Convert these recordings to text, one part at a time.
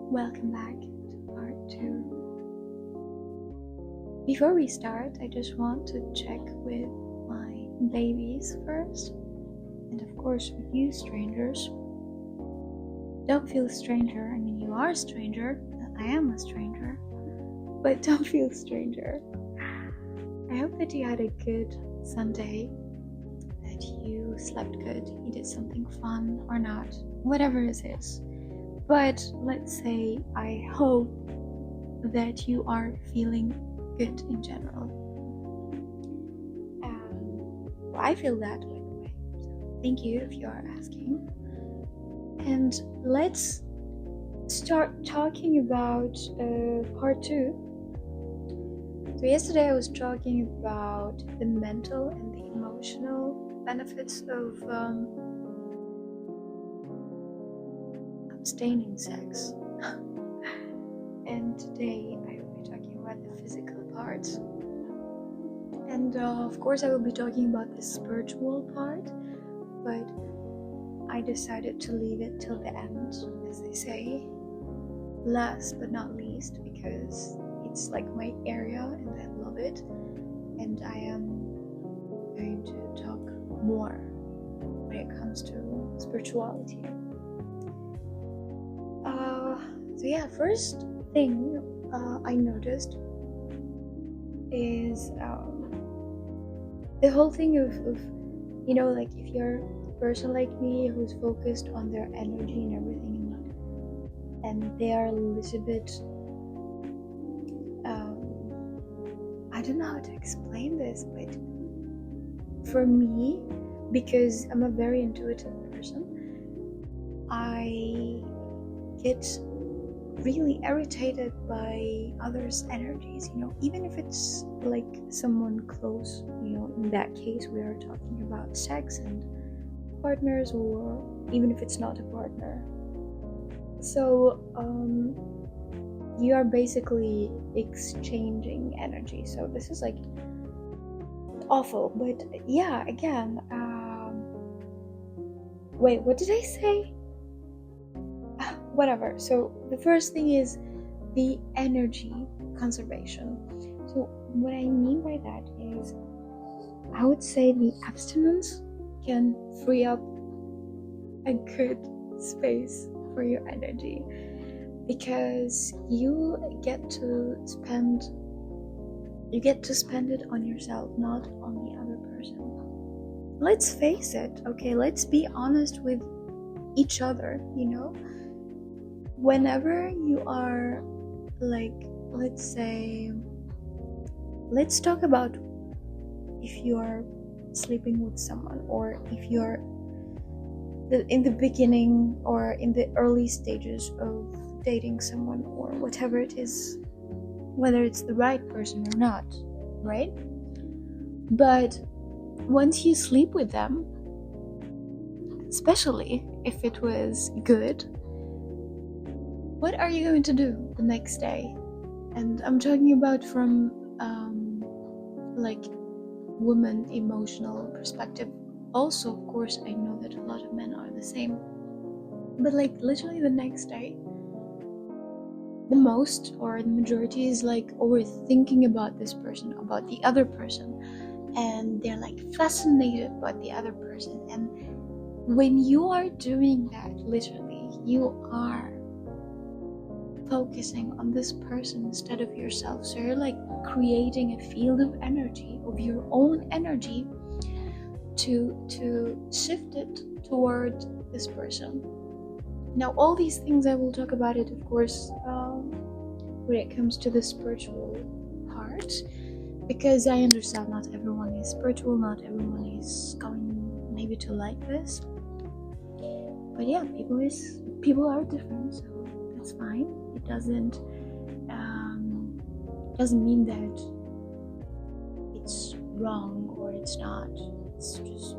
Welcome back to part 2. Before we start, I just want to check with my babies first, and of course with you strangers. Don't feel a stranger. I mean, you are a stranger, I am a stranger, but don't feel a stranger. I hope that you had a good Sunday, that you slept good, you did something fun or not, whatever it is. But let's say I hope that you are feeling good in general. I feel that, by the way. So thank you if you are asking. And let's start talking about part 2. So yesterday I was talking about the mental and the emotional benefits of abstaining sex. And today I will be talking about the physical part. And of course I will be talking about the spiritual part, but I decided to leave it till the end, as they say. Last but not least, because it's like my area and I love it, and I am going to talk more when it comes to spirituality. So yeah, first thing I noticed is the whole thing of like if you're a person like me who's focused on their energy and everything, and they are a little bit I don't know how to explain this, but for me, because I'm a very intuitive person, I get really irritated by others' energies, even if it's like someone close, in that case we are talking about sex and partners, or even if it's not a partner. So you are basically exchanging energy, so this is like awful. But yeah, again, wait, what did I say? Whatever. So the first thing is the energy conservation. So what I mean by that is, I would say the abstinence can free up a good space for your energy, because you get to spend it on yourself, not on the other person. Let's face it, okay? Let's be honest with each other, Whenever you are like, let's talk about if you are sleeping with someone, or if you're in the beginning or in the early stages of dating someone, or whatever it is, whether it's the right person or not, right? But once you sleep with them, especially if it was good, what are you going to do the next day? And I'm talking about from like woman emotional perspective. Also, of course, I know that a lot of men are the same, but like literally the next day, the most or the majority is like overthinking about this person, about the other person, and they're like fascinated by the other person. And when you are doing that, literally you are focusing on this person instead of yourself. So you're like creating a field of energy, of your own energy, to shift it toward this person. Now, all these things I will talk about it, of course, when it comes to the spiritual part, because I understand not everyone is spiritual, not everyone is going maybe to like this. But yeah, people are different, so that's fine. It doesn't mean that it's wrong or it's not. It's just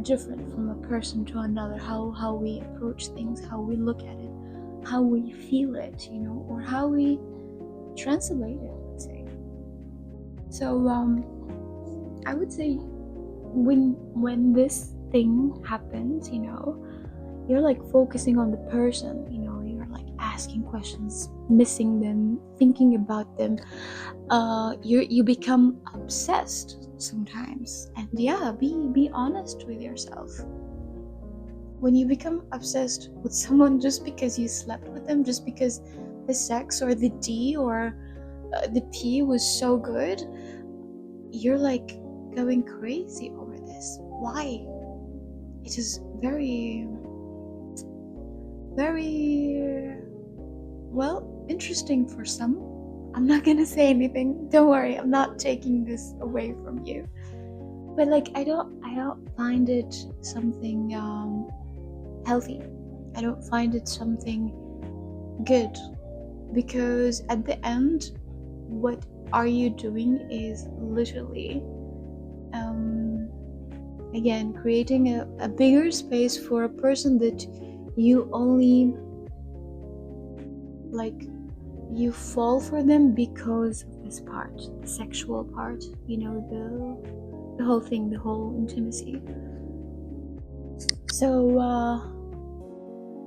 different from a person to another, how we approach things, how we look at it, how we feel it, or how we translate it, let's say. So I would say when this thing happens, you're like focusing on the person, you're like asking questions, missing them, thinking about them. You become obsessed sometimes. And yeah, be honest with yourself. When you become obsessed with someone just because you slept with them, just because the sex or the D or the P was so good, you're like going crazy over this. Why? It is very, very, well, interesting for some. I'm not gonna say anything. Don't worry, I'm not taking this away from you. But like, I don't find it something healthy. I don't find it something good, because at the end, what are you doing is literally again creating a bigger space for a person that you only like, you fall for them because of this part, the sexual part, you know, the whole thing, the whole intimacy. So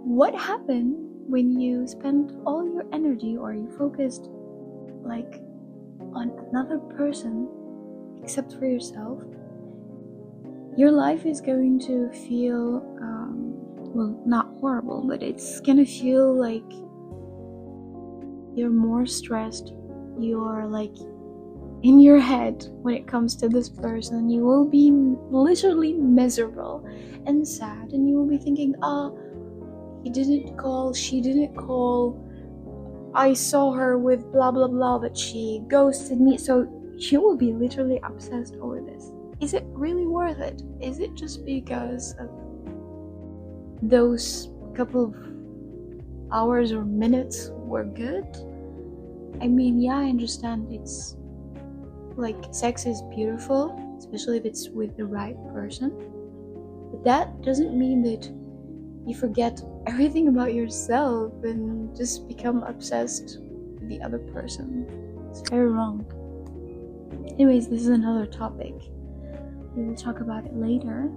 what happened when you spend all your energy, or you focused like on another person except for yourself? Your life is going to feel well, not horrible, but it's gonna feel like you're more stressed. You're like in your head when it comes to this person. You will be literally miserable and sad, and you will be thinking, he didn't call, she didn't call, I saw her with blah blah blah, but she ghosted me. So you will be literally obsessed over this. Is it really worth it? Is it just because of those couple of hours or minutes were good? I mean, yeah, I understand it's like, sex is beautiful, especially if it's with the right person, but that doesn't mean that you forget everything about yourself and just become obsessed with the other person. It's very wrong. Anyways, this is another topic. We will talk about it later.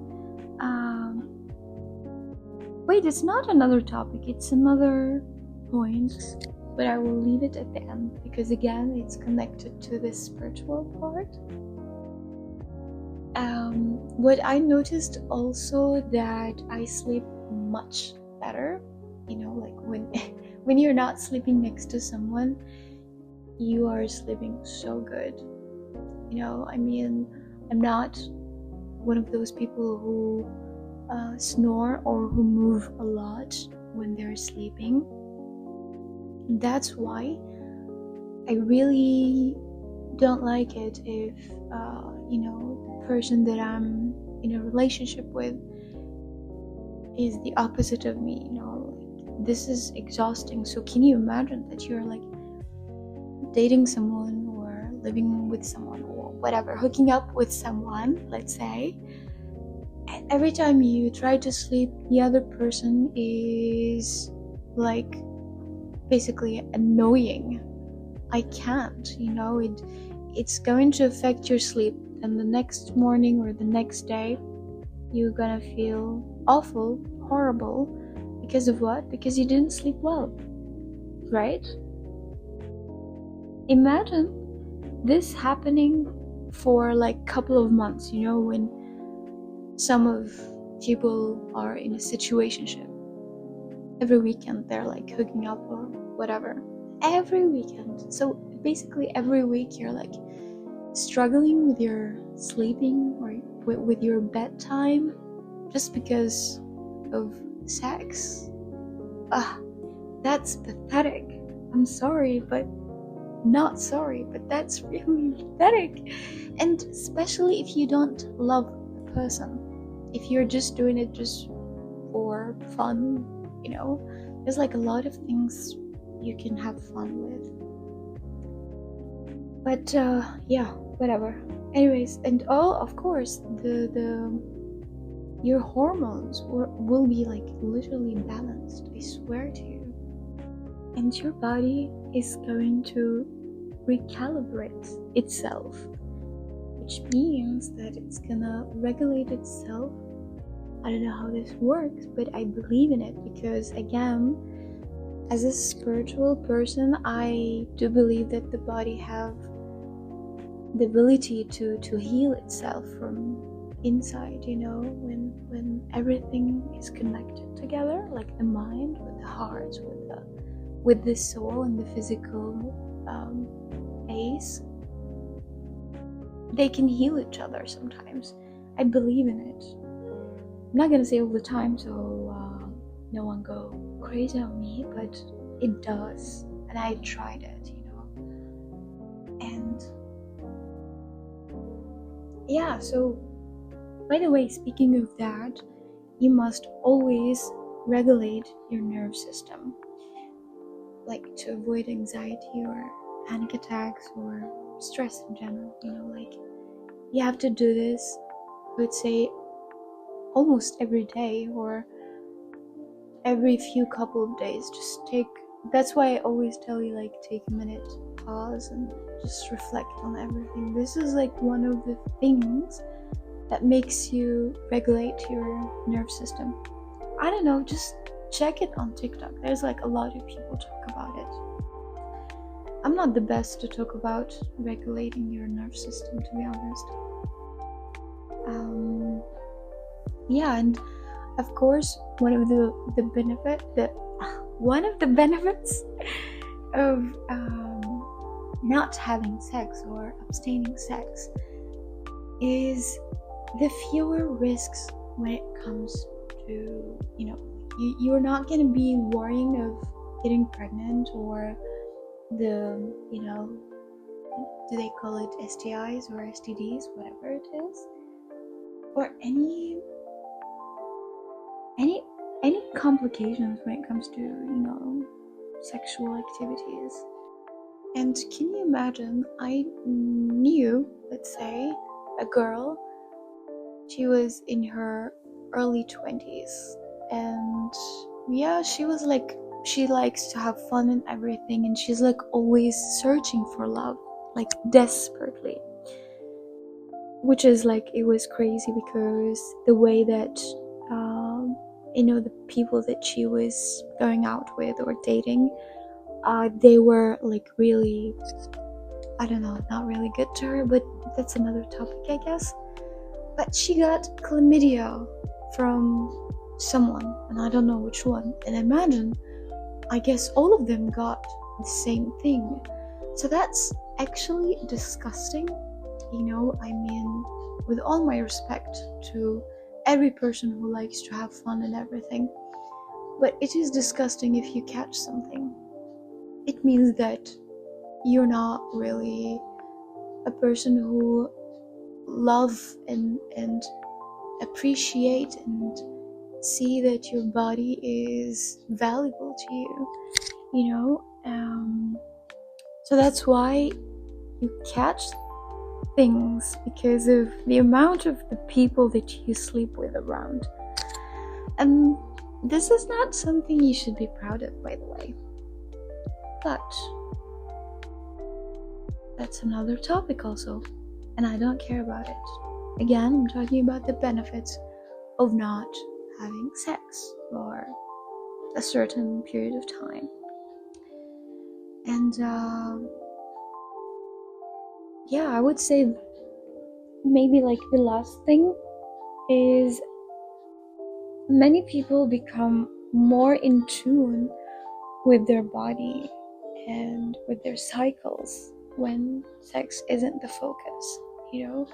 Wait, it's not another topic, it's another point, but I will leave it at the end, because again, it's connected to this spiritual part. What I noticed also, that I sleep much better, you know, like when you're not sleeping next to someone, you are sleeping so good, you know. I mean, I'm not one of those people who snore or who move a lot when they're sleeping. That's why I really don't like it if you know, the person that I'm in a relationship with is the opposite of me, you know. Like, this is exhausting. So can you imagine that you're like dating someone or living with someone or whatever, hooking up with someone, let's say, and every time you try to sleep, the other person is like basically annoying. I can't, you know, it's going to affect your sleep, and the next morning or the next day you're gonna feel awful, horrible. Because of what? Because you didn't sleep well, right? Imagine this happening for like a couple of months, you know, when some of people are in a situationship. Every weekend they're like hooking up or whatever. Every weekend. So basically every week you're like struggling with your sleeping or with your bedtime just because of sex. That's pathetic. I'm sorry, but not sorry, but that's really pathetic. And especially if you don't love the person. If you're just doing it just for fun, you know, there's like a lot of things you can have fun with. But yeah, whatever. Anyways, and of course, your hormones will be like literally balanced, I swear to you. And your body is going to recalibrate itself, which means that it's gonna regulate itself. I don't know how this works, but I believe in it, because again, as a spiritual person, I do believe that the body have the ability to heal itself from inside, when everything is connected together, like the mind with the heart, with the soul and the physical ace, they can heal each other sometimes. I believe in it. I'm not gonna say all the time, so no one go crazy on me, but it does, and I tried it, and yeah. So, by the way, speaking of that, you must always regulate your nerve system, like to avoid anxiety or panic attacks or stress in general. Like you have to do this, I would say, almost every day or every few couple of days. That's why I always tell you, like, take a minute, pause, and just reflect on everything. This is like one of the things that makes you regulate your nerve system. I don't know, just check it on TikTok. There's like a lot of people talk about it. I'm not the best to talk about regulating your nerve system, to be honest. Yeah, and of course, one of the benefits of not having sex or abstaining sex is the fewer risks when it comes to, you're not going to be worrying of getting pregnant or do they call it STIs or STDs, whatever it is, or any complications when it comes to, sexual activities. And can you imagine, I knew, let's say, a girl, she was in her early 20s, and yeah, she was like, she likes to have fun and everything, and she's like always searching for love, like desperately, which is like, it was crazy because the way that the people that she was going out with or dating, they were like really, I don't know, not really good to her, but that's another topic, I guess. But she got chlamydia from someone, and I don't know which one. And imagine, I guess all of them got the same thing. So that's actually disgusting, I mean, with all my respect to every person who likes to have fun and everything, but it is disgusting if you catch something. It means that you're not really a person who love and appreciate and see that your body is valuable to you, so that's why you catch things, because of the amount of the people that you sleep with around. And this is not something you should be proud of, by the way, but that's another topic also, and I don't care about it. Again, I'm talking about the benefits of not having sex for a certain period of time. And yeah, I would say maybe like the last thing is, many people become more in tune with their body and with their cycles when sex isn't the focus. You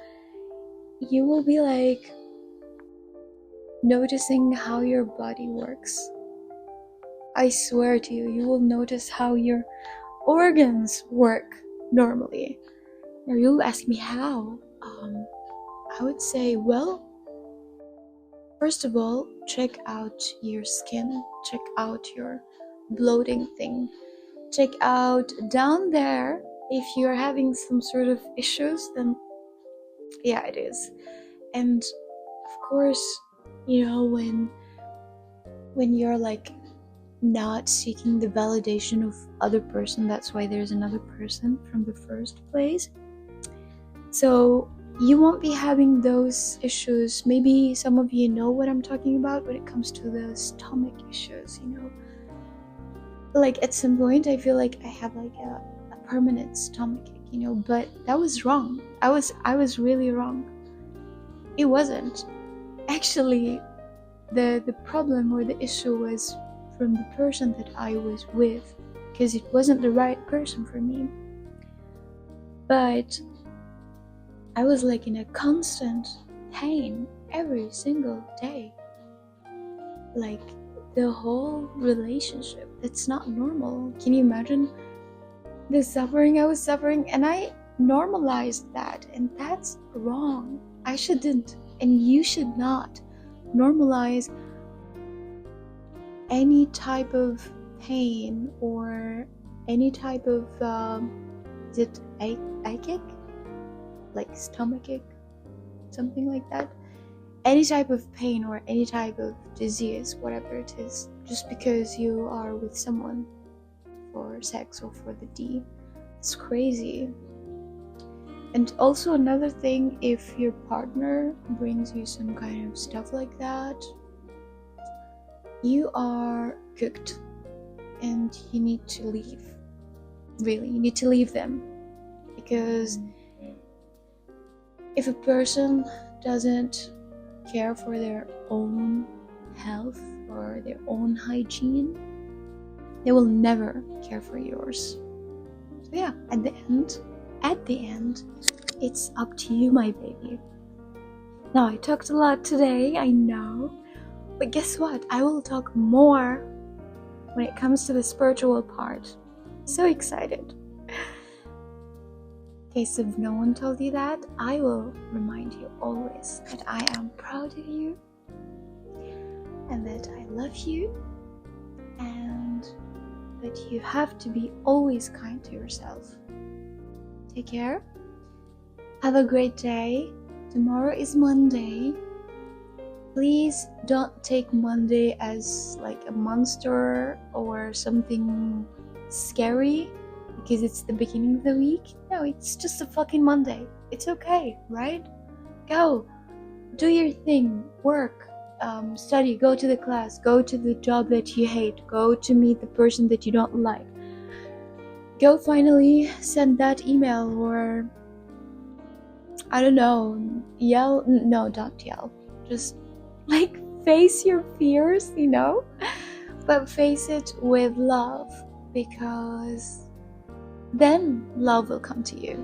will be like noticing how your body works. I swear to you, you will notice how your organs work normally. Or you'll ask me how. I would say, well, first of all, check out your skin, check out your bloating thing, check out down there. If you're having some sort of issues, then yeah, it is. And of course, when you're like not seeking the validation of other person, that's why there's another person from the first place. So you won't be having those issues. Maybe some of you know what I'm talking about when it comes to the stomach issues, like at some point I feel like I have like a permanent stomachache, but that was wrong. I was really wrong. It wasn't. Actually, the problem or the issue was from the person that I was with, because it wasn't the right person for me. But I was like in a constant pain every single day. Like the whole relationship. That's not normal. Can you imagine the suffering I was suffering? And I normalized that, and that's wrong. I shouldn't, and you should not normalize any type of pain or any type of is it ache, like stomachache, something like that. Any type of pain or any type of disease, whatever it is, just because you are with someone for sex or for the D. It's crazy. And also another thing, if your partner brings you some kind of stuff like that, you are cooked and you need to leave. Really, you need to leave them. Because if a person doesn't care for their own health or their own hygiene, they will never care for yours. So yeah, at the end, it's up to you, my baby. Now, I talked a lot today, I know, but guess what? I will talk more when it comes to the spiritual part. So excited. In case if no one told you that, I will remind you always that I am proud of you and that I love you and that you have to be always kind to yourself. Take care. Have a great day. Tomorrow is Monday. Please don't take Monday as like a monster or something scary because it's the beginning of the week. No, it's just a fucking Monday. It's okay, right? Go. Do your thing. Work. Study. Go to the class. Go to the job that you hate. Go to meet the person that you don't like. Go finally send that email or I don't know, yell. No, don't yell. Just like face your fears, but face it with love, because then love will come to you.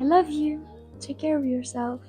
I love you. Take care of yourself.